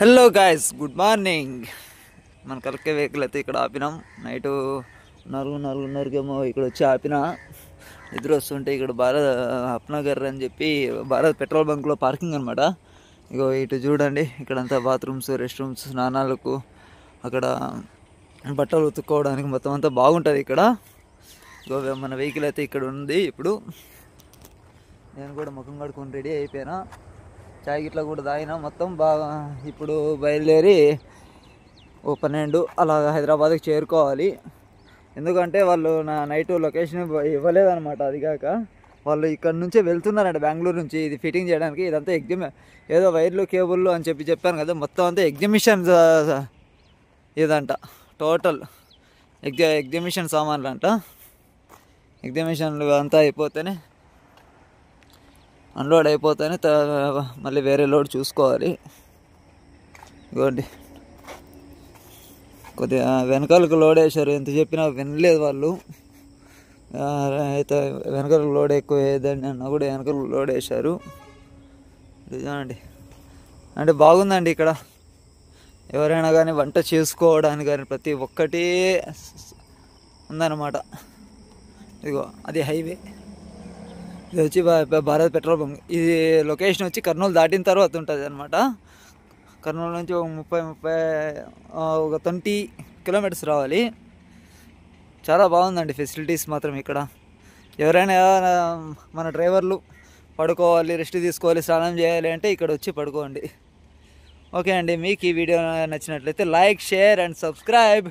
Hello guys, good morning. మన collector vehicle అయితే ఇక్కడ ఆపినాం. నైటు 4:30కేమో ఇక్కడ వచ్చి ఆపిన. నిద్ర వస్తుంటే ఇక్కడ భారత్ అప్నగర్ అని చెప్పి భారత్ పెట్రోల్ బంక్లో పార్కింగ్ అనమాట. ఇగో ఇటు చూడండి, ఇక్కడంతా బాత్రూమ్స్, రెస్ట్ రూమ్స్, స్నానాలకు, అక్కడ బట్టలు ఉతుక్కోవడానికి మొత్తం అంతా బాగుంటుంది ఇక్కడ. ఇగో మన వెహికల్ అయితే ఇక్కడ ఉంది. ఇప్పుడు నేను కూడా ముఖం కడుక్కొని రెడీ అయిపోయినా. చాయ్ గిట్లా కూడా తాగినా. మొత్తం బాగా ఇప్పుడు బయలుదేరి 12 అలా హైదరాబాద్కి చేరుకోవాలి. ఎందుకంటే వాళ్ళు నా నైట్ లొకేషన్ ఇవ్వలేదన్నమాట. అది కాక వాళ్ళు ఇక్కడ నుంచే వెళ్తున్నారంట, బెంగళూరు నుంచి. ఇది ఫిట్టింగ్ చేయడానికి ఇదంతా ఏదో వైర్లు, కేబుల్లు అని చెప్పాను కదా, మొత్తం అంతా ఎగ్జిబిషన్ ఇదంట. టోటల్ ఎగ్జిబిషన్ సామాన్లు అంట. ఎగ్జిబిషన్లు అంతా అయిపోతేనే, అన్లోడ్ అయిపోతేనే మళ్ళీ వేరే లోడ్ చూసుకోవాలి. ఇదిగోండి, కొద్దిగా వెనకాలకు లోడ్ వేశారు. ఎంత చెప్పినా వినలేదు వాళ్ళు. అయితే వెనకాలకు లోడ్ ఎక్కువ వేయదండి అన్న కూడా వెనకాలకు లోడ్ వేశారు. చూడండి, అంటే బాగుందండి ఇక్కడ. ఎవరైనా కానీ వంట చేసుకోవడానికి కానీ ప్రతి ఒక్కటి ఉందన్నమాట. ఇదిగో అది హైవే. ఇది వచ్చి భారత్ పెట్రోల్ బంక్. ఇది లొకేషన్ వచ్చి కర్నూలు దాటిన తర్వాత ఉంటుంది అనమాట. కర్నూలు నుంచి ఒక 20 కిలోమీటర్స్ రావాలి. చాలా బాగుందండి ఫెసిలిటీస్ మాత్రం ఇక్కడ. ఎవరైనా మన డ్రైవర్లు పడుకోవాలి, రెస్ట్ తీసుకోవాలి, స్నానం చేయాలి అంటే ఇక్కడ వచ్చి పడుకోండి. ఓకే అండి, మీకు ఈ వీడియో నచ్చినట్లయితే లైక్, షేర్ అండ్ సబ్స్క్రైబ్.